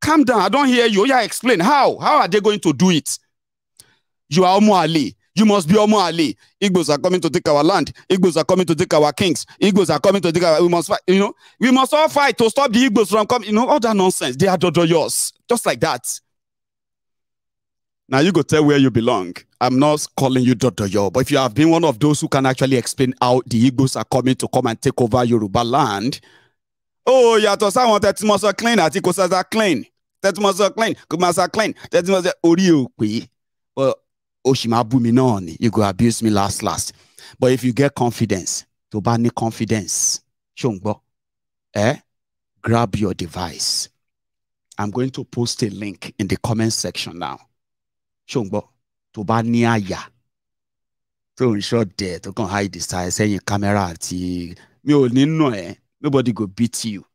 calm down. I don't hear you. Yeah, explain. How? How are they going to do it? You are Omo Ali. You must be Omo Ali. Igbos are coming to take our land. Igbos are coming to take our kings. Igbos are coming to take our... We must fight. You know, we must all fight to stop the Igbos from coming. You know, all that nonsense. They are dodoyos. Just like that. Now you go tell where you belong. I'm not calling you Dodoyo, but if you have been one of those who can actually explain how the Igbos are coming to come and take over Yoruba land, oh, yeah, to someone that must clean, I think was clean. That must clean, Kumasa clean. That must Orio Kui. Well, Oshima Buminon, you go abuse me last. But if you get confidence, to ban confidence, Shongbo, grab your device. I'm going to post a link in the comment section now. Shongbo, tó bá ní àyà tó ń ṣọ̀dẹ̀ tó kàn hide style sẹ́yìn camera àti mi ò ní nà ẹ́ nobody go beat you.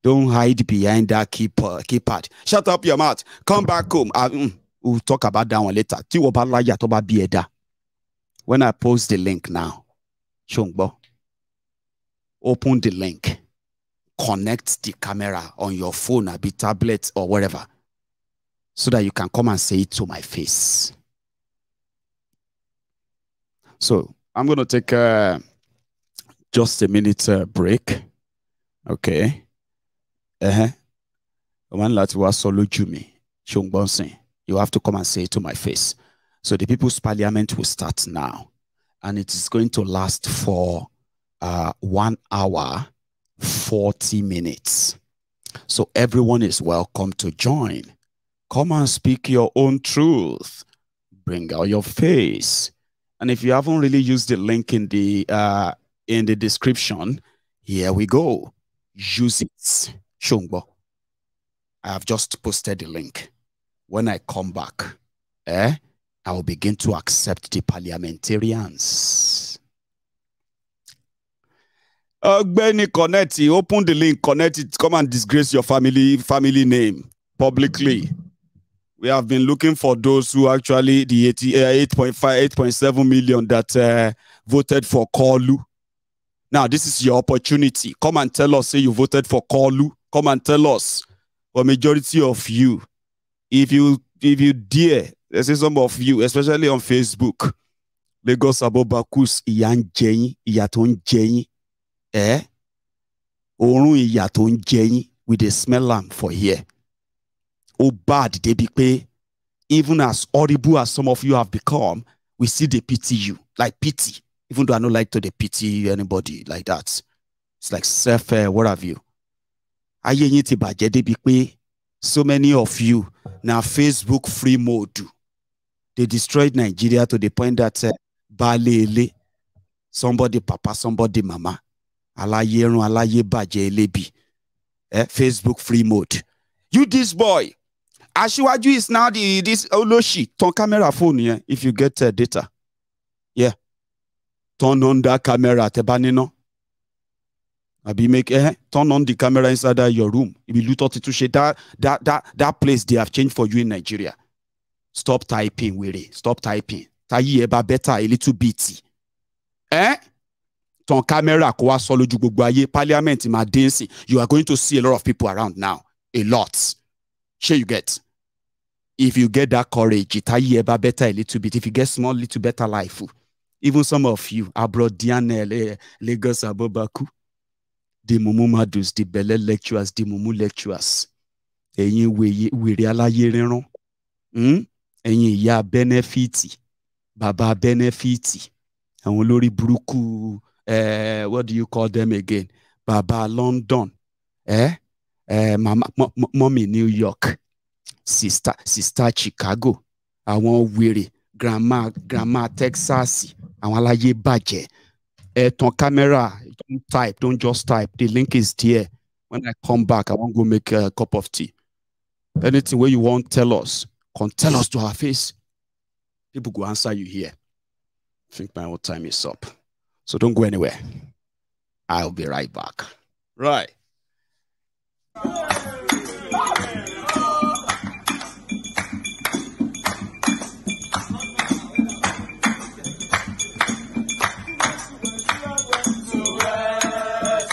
Don't hide behind that keypad. Shut up your mouth. Come back home. We'll talk about that one later. Tí wọ́n bá láyà tó bá bí ẹ̀dá. When I post the link now, Shongbo, open the link. Connect the camera on your phone, a tablet or whatever, so that you can come and say it to my face. So I'm going to take just a minute break. Okay. You have to come and say it to my face. So the People's Parliament will start now, and it is going to last for 1 hour 40 minutes. So everyone is welcome to join. Come and speak your own truth. Bring out your face. And if you haven't really used the link in the description, here we go. Use it. Shongbo. I have just posted the link. When I come back, I will begin to accept the parliamentarians. Benny, connect it. Open the link, connect it. Come and disgrace your family name publicly. We have been looking for those who actually, the 8.7 million that voted for Kolu. Now, this is your opportunity. Come and tell us, say you voted for Kolu. Come and tell us, for majority of you, if you dare, there's some of you, especially on Facebook, Lagos Abobakus, Iyan Jenny, Iyaton Jenny, Orun Iyaton Jenny, with a smell lamp for here. Oh, bad they be pay. Even as horrible as some of you have become, we see they pity you, like pity. Even though I don't like to pity anybody like that. It's like self, what have you. So many of you now Facebook free mode. They destroyed Nigeria to the point that balele, somebody papa, somebody mama, Facebook free mode. You this boy, Ashiwaju is now this Oloshi. Turn camera phone here if you get data. Yeah. Turn on that camera, tebanino. Abi make turn on the camera inside your room. If you look at it, that place they have changed for you in Nigeria. Stop typing, Willie. Stop typing. Tayi eba better a little bit. Ton camera kwa solo jugboaye parliament ma dancing. You are going to see a lot of people around now. A lot. Sure you get. If you get that courage, tayi eba better a little bit. If you get small, little better life. Even some of you, abroad Diane, Lagos, Abobaku, the Mumu Madus, the Bele lecturers, the Mumu lecturers. We realize ya benefiti, Baba benefiti, and Olori Bruku, what do you call them again? Baba London, Mommy New York, sister Chicago, I want weary, grandma Texas. And while I budget, ton camera, don't type, don't just type. The link is there. When I come back, I want to go make a cup of tea. Anything where you want, tell us. Come tell us to our face. People go answer you here. I think my own time is up. So don't go anywhere. I'll be right back. Right.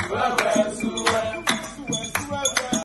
Well,